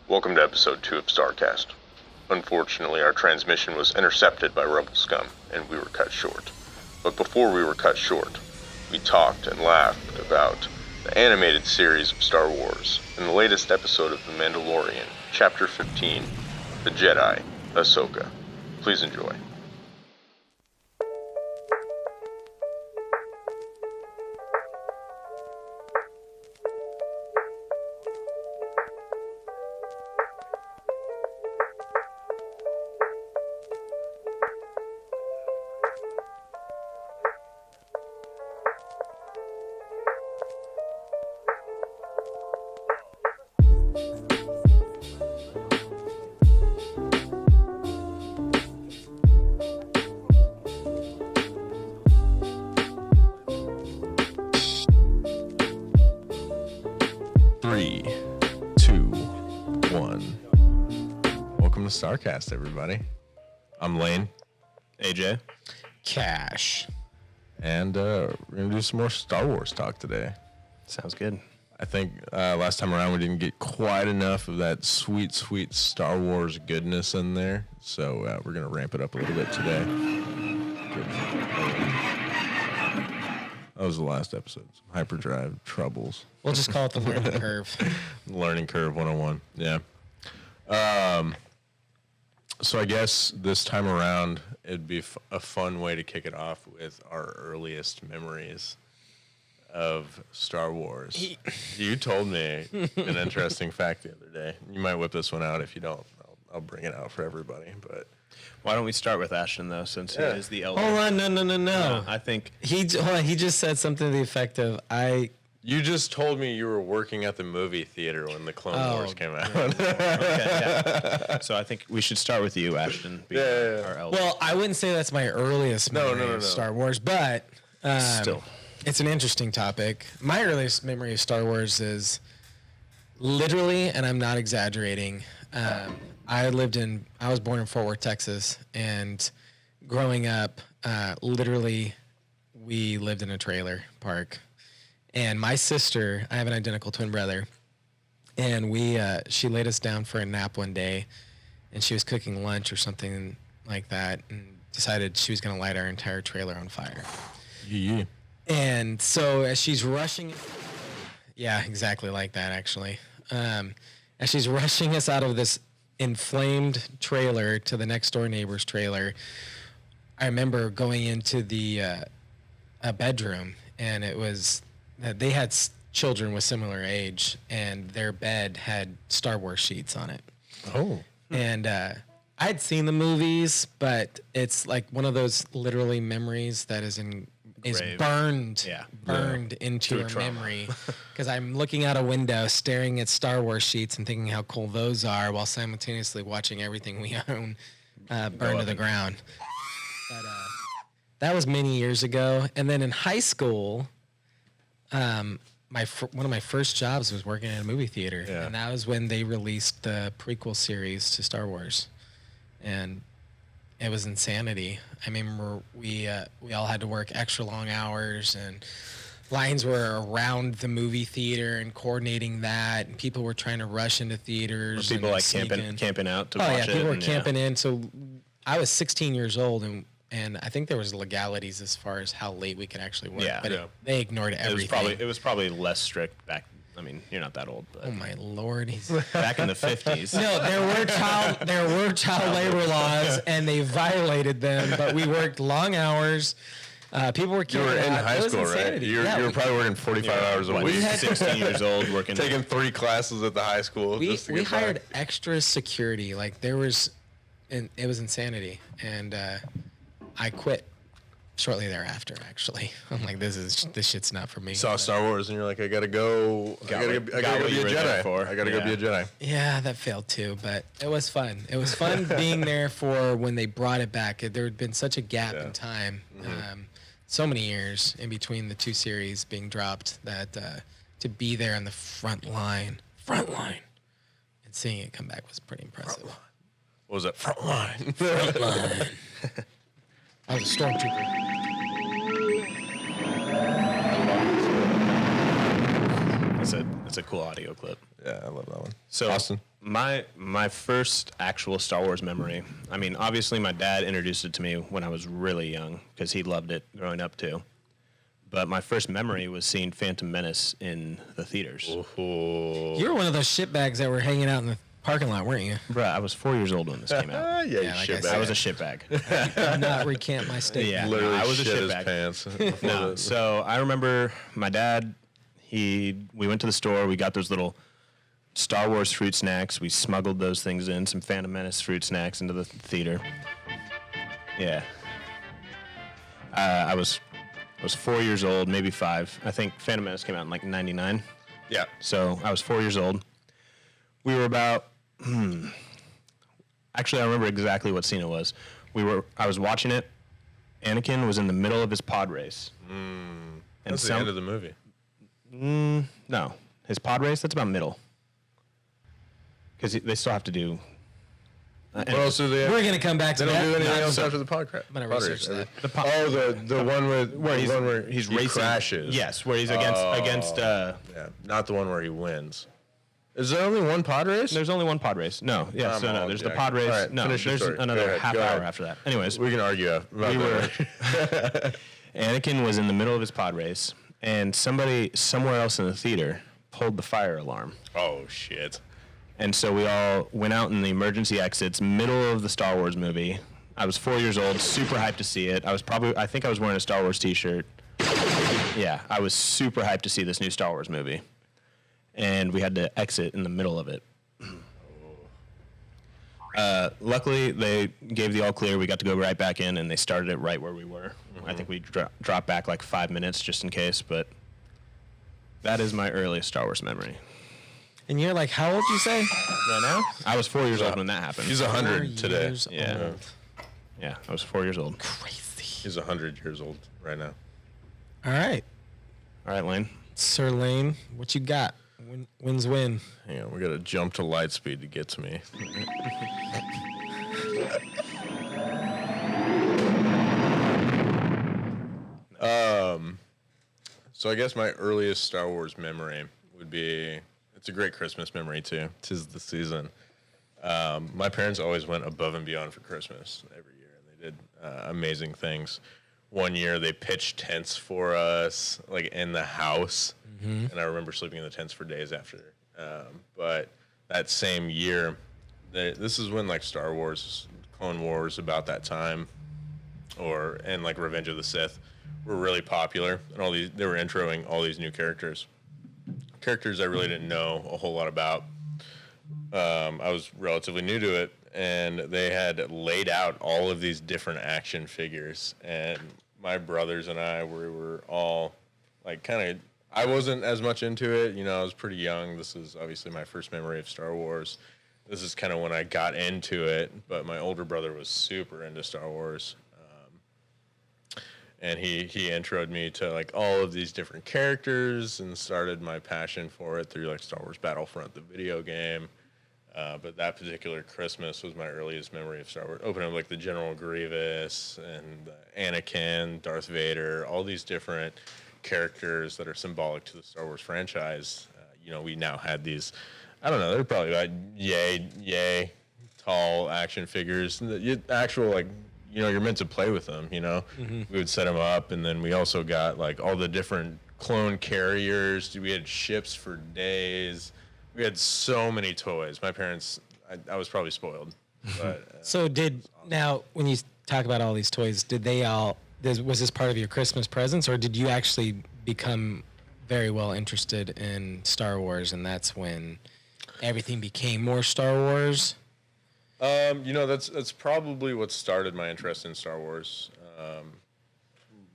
Welcome to episode 2 of Starcast. Unfortunately, our transmission was intercepted by Rebel Scum, and we were cut short. But before we were cut short, we talked and laughed about the animated series of Star Wars, and the latest episode of The Mandalorian, Chapter 15, The Jedi, Ahsoka. Please enjoy. Starcast, everybody. I'm Laine. AJ. Cash. And we're going to do some more Star Wars talk today. Sounds good. I think last time around we didn't get quite enough of that sweet, sweet Star Wars goodness in there. So we're going to ramp it up a little bit today. That was the last episode. Some hyperdrive troubles. We'll just call it the learning curve. Learning curve 101. Yeah. So I guess this time around, it'd be a fun way to kick it off with our earliest memories of Star Wars. You told me an interesting fact the other day. You might whip this one out. If you don't, I'll bring it out for everybody. But why don't we start with Ashton, though, since he is the elder? Hold on, no. I think He just said something to the effect of, you just told me you were working at the movie theater when the Clone Wars came out. Okay. So I think we should start with you, Ashton. Being our elder. Well, I wouldn't say that's my earliest memory of Star Wars, but Still. It's an interesting topic. My earliest memory of Star Wars is literally, and I'm not exaggerating, I was born in Fort Worth, Texas, and growing up, literally, we lived in a trailer park. And my sister, I have an identical twin brother, and she laid us down for a nap one day, and she was cooking lunch or something like that, and decided she was going to light our entire trailer on fire. Yeah. And so as she's rushing, yeah, exactly like that, actually. As she's rushing us out of this inflamed trailer to the next door neighbor's trailer, I remember going into the a bedroom, and it was that they had children with similar age, and their bed had Star Wars sheets on it. Oh. And I had seen the movies, but it's like one of those literally memories that is burned into your memory. Because I'm looking out a window, staring at Star Wars sheets and thinking how cool those are, while simultaneously watching everything we own burn to the ground. But that was many years ago. And then in high school, one of my first jobs was working at a movie theater, and that was when they released the prequel series to Star Wars, and it was insanity. I remember we all had to work extra long hours, and lines were around the movie theater and coordinating that, and people were trying to rush into theaters. Were people like camping out to watch it? Oh yeah, people were camping in. So I was 16 years old, and I think there was legalities as far as how late we could actually work. Yeah. But they ignored everything. It was probably less strict back. I mean, you're not that old, but Oh my Lord! back in the 50s. No, there were child labor laws, and they violated them. But we worked long hours. People were You killing. were in high school, right? You were probably working 45 hours a week. 16 years old, working. Taking 3 classes at the high school. We hired extra security. Like it was insanity, and I quit shortly thereafter. Actually, I'm like, this shit's not for me. Saw Star Wars and you're like, I gotta go. I gotta go be a Jedi. I gotta go be a Jedi. Yeah, that failed too, but it was fun. It was fun being there for when they brought it back. There had been such a gap in time, so many years in between the two series being dropped that to be there on the front line, and seeing it come back was pretty impressive. What was that? Front line. I was a stormtrooper. It's a cool audio clip. Yeah, I love that one. So Austin. My first actual Star Wars memory. I mean, obviously, my dad introduced it to me when I was really young because he loved it growing up too. But my first memory was seeing Phantom Menace in the theaters. Ooh. You were one of those shitbags that were hanging out in the parking lot, weren't you? Bruh, I was 4 years old when this came out. Yeah, you like shitbag. I was a shitbag. Did not recant my statement. Yeah. Literally I was a shit his shitbag. pants. No, so I remember my dad. We went to the store. We got those little Star Wars fruit snacks. We smuggled those things in, some Phantom Menace fruit snacks into the theater. Yeah. I was 4 years old, maybe 5. I think Phantom Menace came out in like '99. Yeah. So I was 4 years old. We were about. Actually, I remember exactly what scene it was. I was watching it. Anakin was in the middle of his pod race. And That's the end of the movie. No, his pod race. That's about middle. Because they still have to do. What else do they have? We're gonna come back to They that. don't do anything else so- after the podcast. I'm gonna research that. The one where He's he racing. crashes. Yes, where he's against. Yeah, not the one where he wins. Is there only one pod race? There's only one pod race. No, yeah, Come so no. on, There's Jack. the pod race. All right, no, finish your there's story. Go another ahead, half go hour ahead. after that. Anyways, We can argue about that. Anakin was in the middle of his pod race, and somebody somewhere else in the theater pulled the fire alarm. Oh shit! And so we all went out in the emergency exits, middle of the Star Wars movie. I was 4 years old, super hyped to see it. I think I was wearing a Star Wars t-shirt. Yeah, I was super hyped to see this new Star Wars movie. And we had to exit in the middle of it. Luckily, they gave the all clear. We got to go right back in, and they started it right where we were. I think we dropped back like 5 minutes just in case, but that is my earliest Star Wars memory. And you're like, how old you say? Right now? I was 4 years old when that happened. He's 100 today. Years Yeah. old. Yeah, I was 4 years old. Crazy. He's 100 years old right now. All right, All right, Laine. Sir Laine, what you got? Wins win. Hang on, we got to jump to light speed to get to me. So I guess my earliest Star Wars memory would be, it's a great Christmas memory too. 'Tis the season. My parents always went above and beyond for Christmas every year, and they did amazing things. One year they pitched tents for us, like in the house, and I remember sleeping in the tents for days after. But that same year, this is when like Star Wars, Clone Wars, about that time, and like Revenge of the Sith were really popular, and they were introing all these new characters I really didn't know a whole lot about. I was relatively new to it, and they had laid out all of these different action figures, and my brothers and I were all like kind of, I wasn't as much into it, I was pretty young. This is obviously my first memory of Star Wars. This is kind of when I got into it, but my older brother was super into Star Wars. And he introed me to like all of these different characters and started my passion for it through like Star Wars Battlefront, the video game. But that particular Christmas was my earliest memory of Star Wars. Opening up like the General Grievous and Anakin, Darth Vader, all these different characters that are symbolic to the Star Wars franchise. We now had these, I don't know, they're probably about yay tall action figures. The actual like, you're meant to play with them, We would set them up, and then we also got like all the different clone carriers. We had ships for days. We had so many toys. My parents, I was probably spoiled. But, So now when you talk about all these toys, was this part of your Christmas presents, or did you actually become very well interested in Star Wars, and that's when everything became more Star Wars? That's probably what started my interest in Star Wars.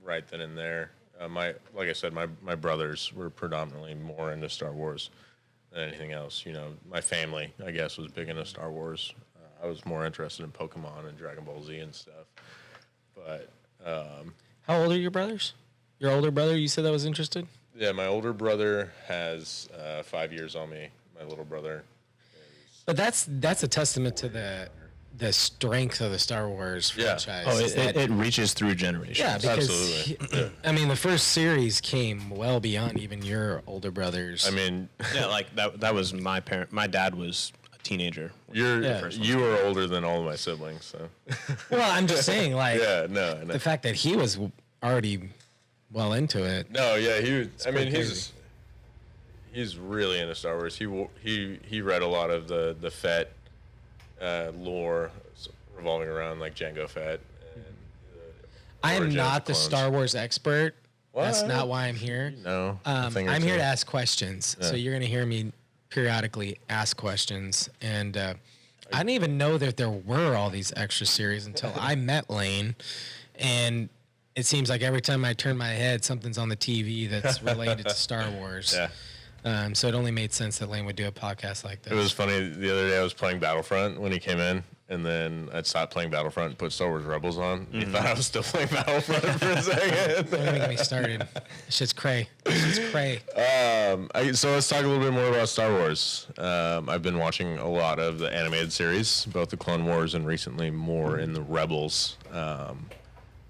Right then and there, like I said, my brothers were predominantly more into Star Wars than anything else. My family, I guess, was big into Star Wars. I was more interested in Pokemon and Dragon Ball Z and stuff. But How old are your brothers? Your older brother, you said that was interested? yeah, my older brother has 5 years on me. My little brother. But that's a testament to the strength of the Star Wars Yeah. franchise. Oh, is that- it reaches through generations. yeah, because Absolutely. the first series came well beyond even your older brothers. I mean, Yeah, like that was my parent. My dad was teenager. You were older than all of my siblings, so. Well, I'm just saying, like, the fact that he was already well into it. No, yeah, he's really into Star Wars. He read a lot of the Fett lore revolving around like Jango Fett. And I am not the Star Wars expert. What? That's not why I'm here. No, I'm here to ask questions. Yeah. So you're going to hear me periodically ask questions. And I didn't even know that there were all these extra series until I met Laine. And it seems like every time I turn my head, something's on the TV that's related to Star Wars. Yeah. So it only made sense that Laine would do a podcast like this. It was funny. The other day I was playing Battlefront when he came in, and then I'd stopped playing Battlefront and put Star Wars Rebels on. He thought I was still playing Battlefront for a second. Don't even get me started. Shit's cray. So let's talk a little bit more about Star Wars. I've been watching a lot of the animated series, both the Clone Wars and recently more in the Rebels.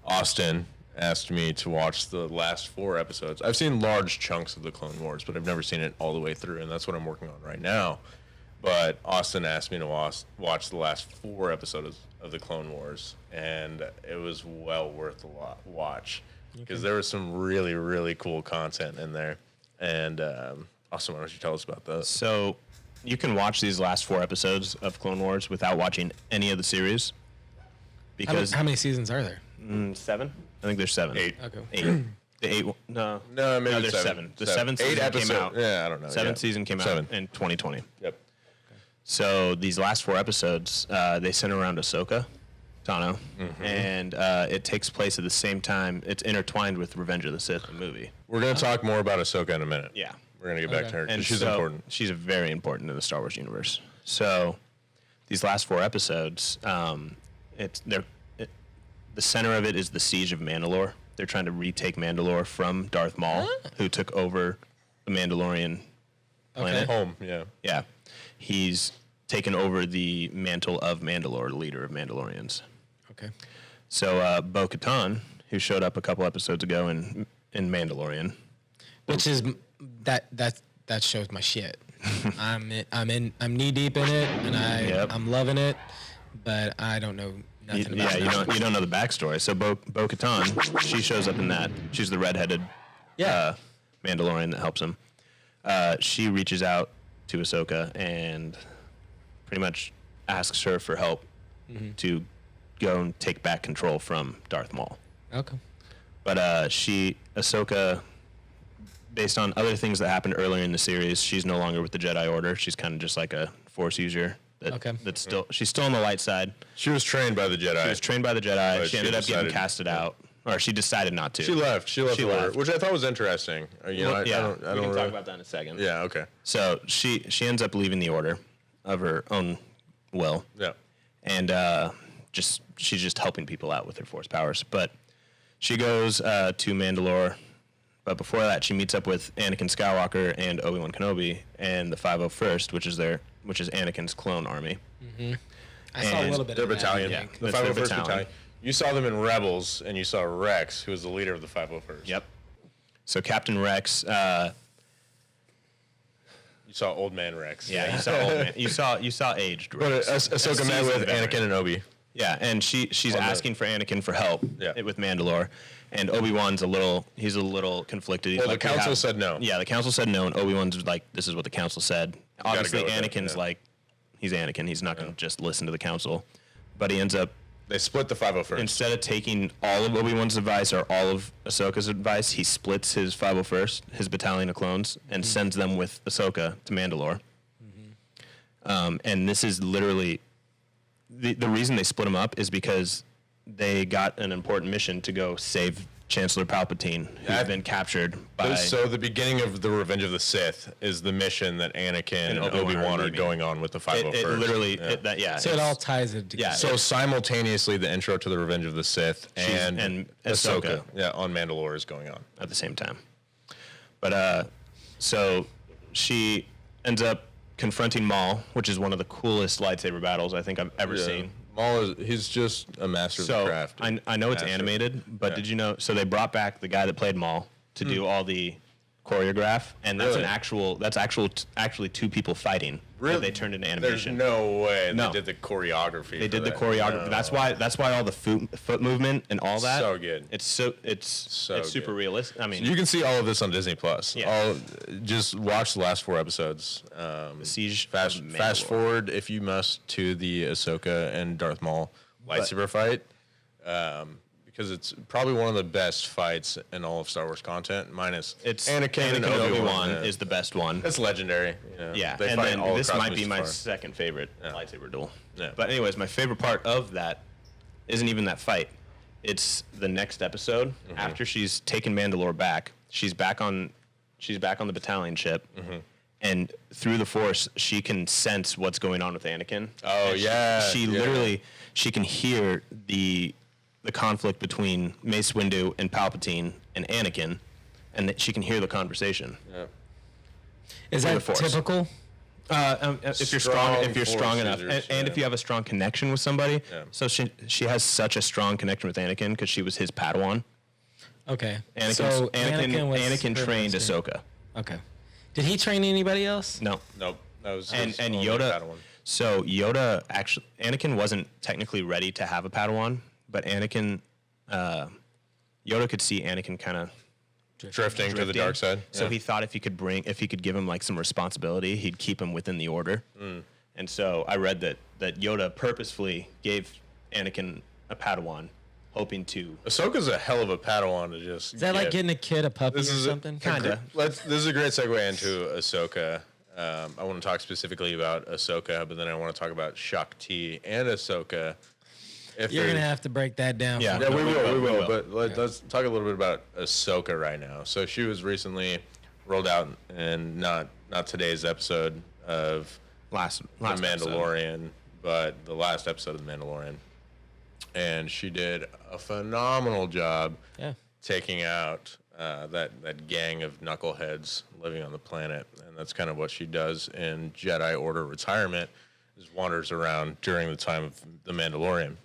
Austin asked me to watch the last 4 episodes. I've seen large chunks of the Clone Wars, but I've never seen it all the way through, and that's what I'm working on right now. But Austin asked me to watch the last 4 episodes of the Clone Wars, and it was well worth the watch because there was some really, really cool content in there. And Austin, why don't you tell us about that? So you can watch these last 4 episodes of Clone Wars without watching any of the series. Because how many seasons are there? 7. I think there's 7. 8. Okay. 8. The 8. No, maybe there's 7. The 7th season came out. Yeah, I don't know. 7th season came out in 2020. Yep. So these last 4 episodes, they center around Ahsoka Tano, and it takes place at the same time. It's intertwined with Revenge of the Sith, the movie. We're going to talk more about Ahsoka in a minute. Yeah. We're going to get back to her. And she's important. She's very important in the Star Wars universe. So these last 4 episodes, the center of it is the siege of Mandalore. They're trying to retake Mandalore from Darth Maul, who took over the Mandalorian planet. Home, yeah. Yeah. He's taken over the mantle of Mandalore, the leader of Mandalorians. Okay. So Bo-Katan, who showed up a couple episodes ago in Mandalorian, which is that shows my shit. I'm knee deep in it, and I'm loving it, but I don't know nothing about it. You don't know the backstory. So Bo-Katan, she shows up in that. She's the redheaded Mandalorian that helps him. She reaches out to Ahsoka and pretty much asks her for help to go and take back control from Darth Maul. Okay. But Ahsoka, based on other things that happened earlier in the series, she's no longer with the Jedi Order. She's kind of just like a Force user. She's still on the light side. She was trained by the Jedi. She was trained by the Jedi. She ended up getting casted out. Or she decided not to. She left. She left, which I thought was interesting. We can talk about that in a second. Yeah, okay. So she ends up leaving the Order of her own will. Yeah. And she's just helping people out with her Force powers. But she goes to Mandalore. But before that, she meets up with Anakin Skywalker and Obi-Wan Kenobi and the 501st, which is Anakin's clone army. Mm-hmm. I saw a little bit of their battalion. Yeah, the 501st battalion. You saw them in Rebels, and you saw Rex, who was the leader of the 501st. Yep. So Captain Rex. You saw Old Man Rex. Yeah, you saw Old Man. You saw aged Rex. But Ahsoka met with Anakin and Obi. Yeah, and she's asking for Anakin for help with Mandalore, and Obi-Wan's a little conflicted. Well, the council said no. Yeah, the council said no, and Obi-Wan's like, this is what the council said. Obviously, Anakin's like, he's Anakin. He's not going to just listen to the council, but he ends up. They split the 501st. Instead of taking all of Obi-Wan's advice or all of Ahsoka's advice, he splits his 501st, his battalion of clones, and sends them with Ahsoka to Mandalore. And this is literally the reason they split them up is because they got an important mission to go save Chancellor Palpatine, who's been captured by... So the beginning of the Revenge of the Sith is the mission that Anakin and Obi-Wan are going on with the 501st. It literally... So it all ties it together. Yeah. So simultaneously, the intro to the Revenge of the Sith and Ahsoka on Mandalore is going on. At the same time. But, so she ends up confronting Maul, which is one of the coolest lightsaber battles I think I've ever seen. Maul he's just a master of the craft. I know it's animated, but did you know? So they brought back the guy that played Maul to do all the choreograph, and that's Really? actually two people fighting. Really? That they turned into There's animation. no way No. they did the choreography. They for did the that. choreography. No. That's why all the foot movement and all that. So good. It's super good. realistic. I mean, You can see all of this on Disney Plus. Yeah. Just watch the last 4 episodes. Siege Fast of Mandalore. forward if you must to the Ahsoka and Darth Maul lightsaber fight, because it's probably one of the best fights in all of Star Wars content. Minus Anakin and Obi-Wan is the best one. It's legendary. Yeah, They and fight then all this across might be my Mustafar. second favorite lightsaber duel. Yeah. But anyways, my favorite part of that isn't even that fight. It's the next episode Mm-hmm. after she's taken Mandalore back. She's back on the battalion ship, Mm-hmm. and through the Force, she can sense what's going on with Anakin. Oh, And yeah, she yeah. literally can hear the conflict between Mace Windu and Palpatine and Anakin, and that she can hear the conversation. Yeah. Is Through that the Force. typical? If you're strong Force enough, users, and if you have a strong connection with somebody, Yeah. so she has such a strong connection with Anakin because she was his Padawan. Okay. Anakin her trained master. Ahsoka. Okay. Did he train anybody else? No, Nope. That was and his only Yoda. Padawan. So Yoda actually, Anakin wasn't technically ready to have a Padawan, but Yoda could see Anakin kind of Drifting to the dark side. So he thought if he could give him like some responsibility, he'd keep him within the order. And so I read that Yoda purposefully gave Anakin a Padawan, hoping to Ahsoka's a hell of a Padawan to just. Is that like getting a kid a puppy or This is something? Kinda. This is a great segue into Ahsoka. I want to talk specifically about Ahsoka, but then I want to talk about Shakti and Ahsoka. If You're they're- gonna have to break that down. Yeah. for Yeah, me. we will. will. But let's talk a little bit about Ahsoka right now. So she was recently rolled out in not today's episode of last The Mandalorian, but the last episode of The Mandalorian. And she did a phenomenal job Yeah. taking out that gang of knuckleheads living on the planet. And that's kind of what she does in Jedi Order retirement, is wanders around during the time of The Mandalorian.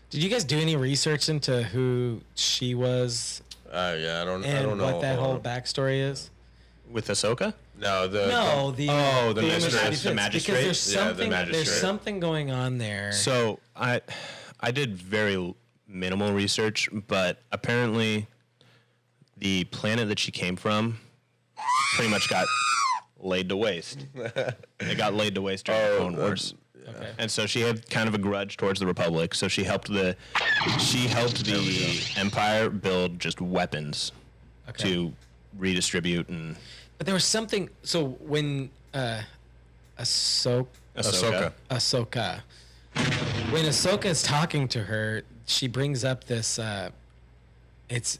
Did you guys do any research into who she was Yeah, I don't and know. what that whole Hold on. backstory is? with Ahsoka. No, the mistress, the magistrate? Because there's Yeah, the something magistrate. there's something going on there. So I did very minimal research, but apparently the planet that she came from pretty much got laid to waste. It got laid to waste during the Clone Wars. Okay. And so she had kind of a grudge towards the Republic. So she helped the Empire build just weapons to redistribute and But there was something. So when Ahsoka, when Ahsoka is talking to her, she brings up this. It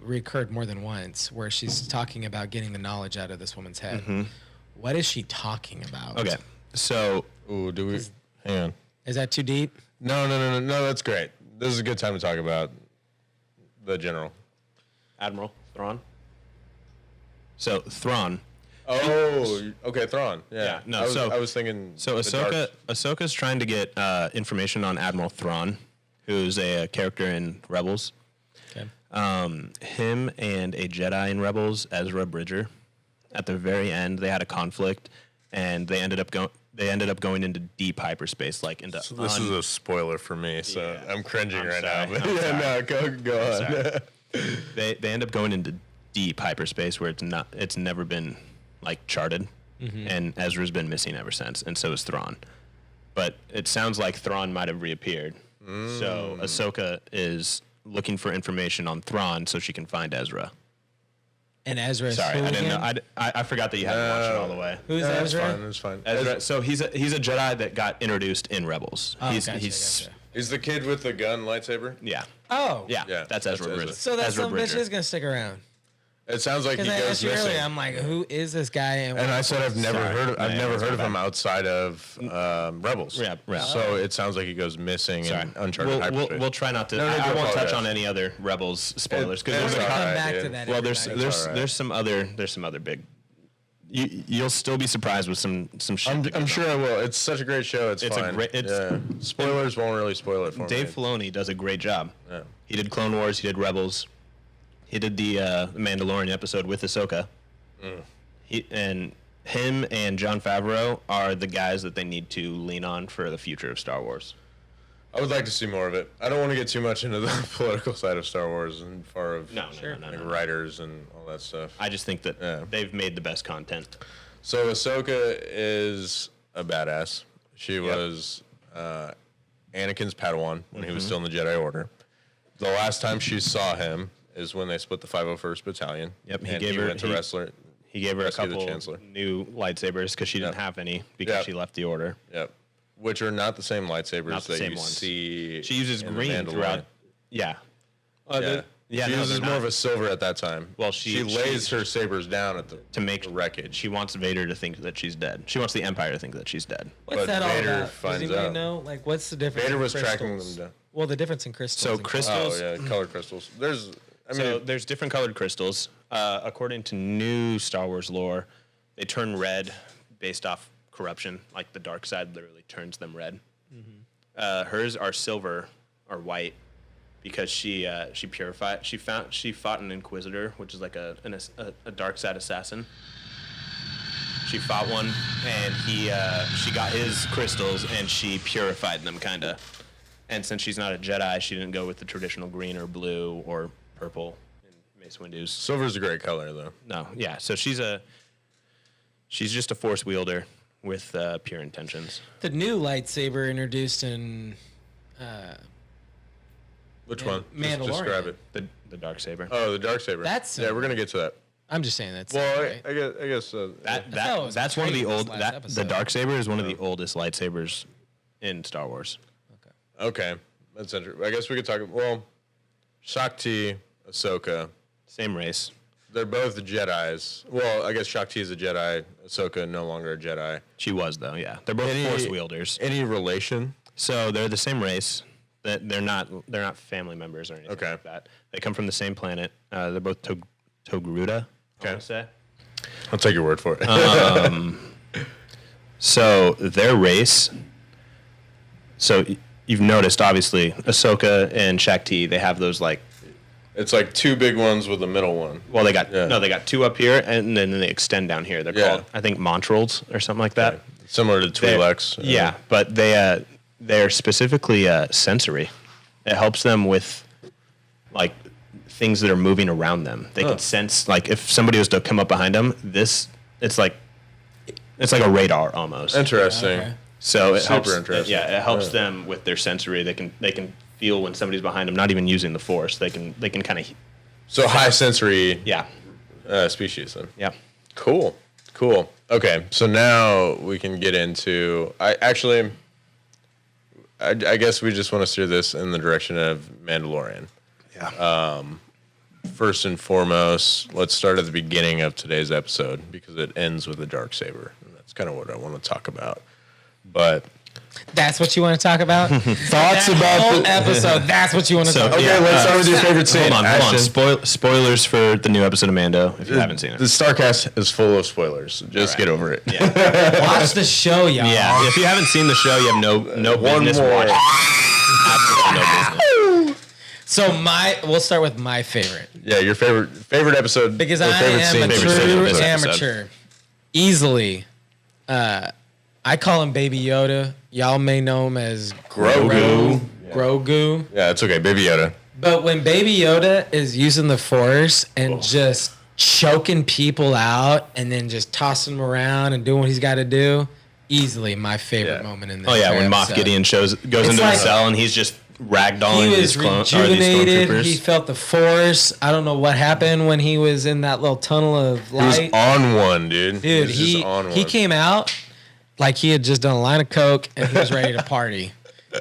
recurred more than once where she's talking about getting the knowledge out of this woman's head. What is she talking about? Okay. So Ooh, do we? Hang on. Is that too deep? No. That's great. This is a good time to talk about the general. Admiral Thrawn. So Thrawn. Oh, okay, Thrawn. Yeah. Yeah, no, I was thinking. So Ahsoka's trying to get information on Admiral Thrawn, who's a character in Rebels. Okay. Him and a Jedi in Rebels, Ezra Bridger. At the very end, they had a conflict, and they ended up going into deep hyperspace, like into. So this is a spoiler for me, so Yeah. I'm cringing I'm right sorry. now. But I'm yeah, sorry. no, go on. Sorry. They end up going into deep hyperspace where it's never been like charted, and Ezra's been missing ever since, and so is Thrawn. But it sounds like Thrawn might have reappeared. So Ahsoka is looking for information on Thrawn so she can find Ezra. And Ezra is Sorry, who I didn't know. again? I forgot that you hadn't watched it all the way. Who's That's Ezra? fine. That's fine. Ezra, so he's a Jedi that got introduced in Rebels. Oh, he's gotcha. He's the kid with the gun lightsaber. yeah. Oh. Yeah, Yeah, that's that's Ezra Ezra. Bridger. So that Ezra some bitch Bridger. is gonna stick around. It sounds like he Because I goes asked you missing. earlier, I'm like, who is this guy? And And I said I've never Sorry. heard. I've Yeah, never that's heard of my him bad. outside of Rebels. Yeah. So it sounds like he goes missing Sorry. in uncharted hyperspace. We'll try not to. No, I do won't touch apologize. on any other Rebels spoilers It's we're because gonna all come right, back to dude. that. well, everybody. there's some other big. You'll still be surprised with some shit. that I'm goes sure I will. It's such a great show. It's It's a fine. great- it's- yeah. Spoilers won't really spoil it for Dave me. Filoni does a great job. Yeah. He did Clone Wars. He did Rebels. He did the Mandalorian episode with Ahsoka. Him and Jon Favreau are the guys that they need to lean on for the future of Star Wars. I would like to see more of it. I don't want to get too much into the political side of Star Wars and far of No. writers and all that stuff. I just think that they've made the best content. So Ahsoka is a badass. She was Anakin's Padawan when he was still in the Jedi Order. The last time she saw him is when they split the 501st Battalion. Yep, He gave her a rescue the couple Chancellor. new lightsabers because she didn't have any because she left the Order. Yep. Which are not the same lightsabers Not the that same you ones. see. She uses in green The throughout. Yeah. Yeah. Yeah, She no, uses they're more not. of a silver at that time. Well, she lays her sabers down at the To make wreckage. She wants Vader to think that she's dead. She wants the Empire to think that she's dead. What's But that all Vader about? finds Does anybody out. know? Like, what's the difference? Vader in was tracking crystals? them down. Well, the difference in crystals. So and crystals- Oh yeah, colored crystals. There's different colored crystals. According to new Star Wars lore, they turn red based off corruption. Like the dark side literally turns them red. Hers are silver or white because she purified. She fought an Inquisitor, which is like a dark side assassin. She fought one, and she got his crystals and she purified them, kinda. And since she's not a Jedi, she didn't go with the traditional green or blue or purple in Mace Windu's. Silver's a great color though. No, yeah. So she's just a Force wielder with pure intentions. The new lightsaber introduced in Which one? Just Mandalorian. describe it. The dark saber. Oh, the dark saber. That's yeah. We're gonna get to that. I'm just saying that's Well, right. I guess. thought it was That's one of the great old. this last The episode. dark saber is one of the oldest lightsabers in Star Wars. Okay, that's interesting. I guess we could talk. Well, Shakti, Ahsoka, Same race. they're both Jedis. Well, I guess Shakti is a Jedi. Ahsoka no longer a Jedi. She was though. Yeah, they're both Force wielders. Any relation? So they're the same race. That they're not family members or anything Okay. like that. They come from the same planet. They're both Togruta. I Okay. want to say. I'll take your word for it. So their race. So you've noticed, obviously, Ahsoka and Shakti. They have those like. It's like two big ones with a middle one. Well, they got Yeah. they got two up here, and then they extend down here. They're Yeah. called, I think, Montrals or something like that. Similar to Twi'leks. Yeah, but they're specifically sensory. It helps them with like things that are moving around them. They can sense, like if somebody was to come up behind them, it's like a radar almost. Interesting. Okay. So it Super helps. interesting. Yeah, it helps Yeah. them with their sensory. They can feel when somebody's behind them, not even using the Force. They can kind of So high sensory yeah. species then. Yeah. Cool. Okay, so now we can get into. I guess we just want to steer this in the direction of Mandalorian. Yeah. First and foremost, let's start at the beginning of today's episode because it ends with a darksaber. And that's kind of what I want to talk about. But That's what you want to talk about? thoughts That about whole the episode. That's what you want to talk about. Okay, let's start with your favorite scene. Hold on. Ashton. Spoilers for the new episode of Mando if you haven't seen it. The Starcast is full of spoilers. Just get over it. Watch the show, y'all. Yeah, if you haven't seen the show, you have no One business more. watching. Absolutely no business. So we'll start with my favorite. Yeah, your favorite episode. Because or I favorite am scene a that you've favorite seen in true the episode. amateur. Easily. I call him Baby Yoda. Y'all may know him as Grogu. Grogu. Yeah, it's okay. Baby Yoda. But when Baby Yoda is using the Force and just choking people out and then just tossing them around and doing what he's got to do, easily my favorite Yeah. moment in this. Oh yeah, when Moff episode. Gideon goes It's into the like- cell and he's just ragdolling He these was these rejuvenated. stormtroopers. He felt the Force. I don't know what happened when he was in that little tunnel of He was light. on one, dude. Dude, was just on he one. came out like he had just done a line of coke and he was ready to party.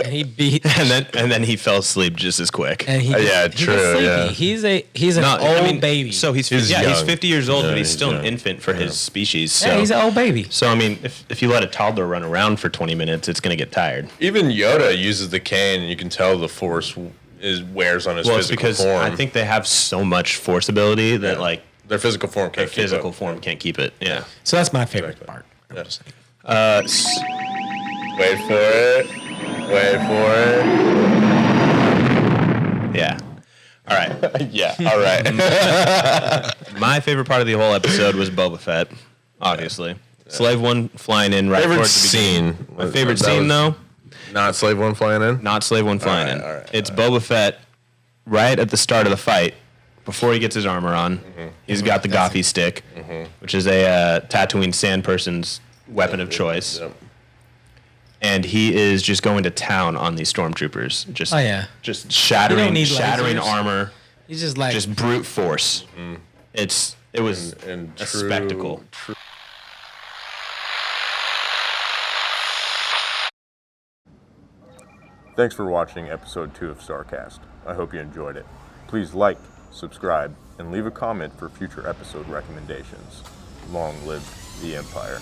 And he beat and then he fell asleep just as quick. and he Yeah, he true, gets sleepy. yeah. He's an old baby. So he's He's he's young. 50 years old, Yeah, but he's he's still young. an infant for his species. So yeah, he's an old baby. so I mean, if you let a toddler run around for 20 minutes, it's gonna get tired. Even Yoda uses the cane, and you can tell the Force wears on his Well, it's physical because form. I think they have so much force ability that Yeah. like their physical form their can't keep physical up. form can't keep it. Yeah. So that's my favorite Exactly. part. Yeah. Wait for it. Wait for it. Yeah. All right. Yeah. All right. My favorite part of the whole episode was Boba Fett, obviously. Slave One flying in right Favorite towards the beginning. scene. My favorite That scene, was though, not Slave One flying in. not Slave One flying in. all right, It's Boba Fett right at the start of the fight, before he gets his armor on. He's got the Gothy stick, which is a Tatooine sand person's weapon of choice. Yep. And he is just going to town on these stormtroopers. Just, just shattering lasers. armor. He's just like Just brute force. It was And a spectacle. Thanks for watching episode 2 of Starcast. I hope you enjoyed it. Please like, subscribe, and leave a comment for future episode recommendations. Long live the Empire.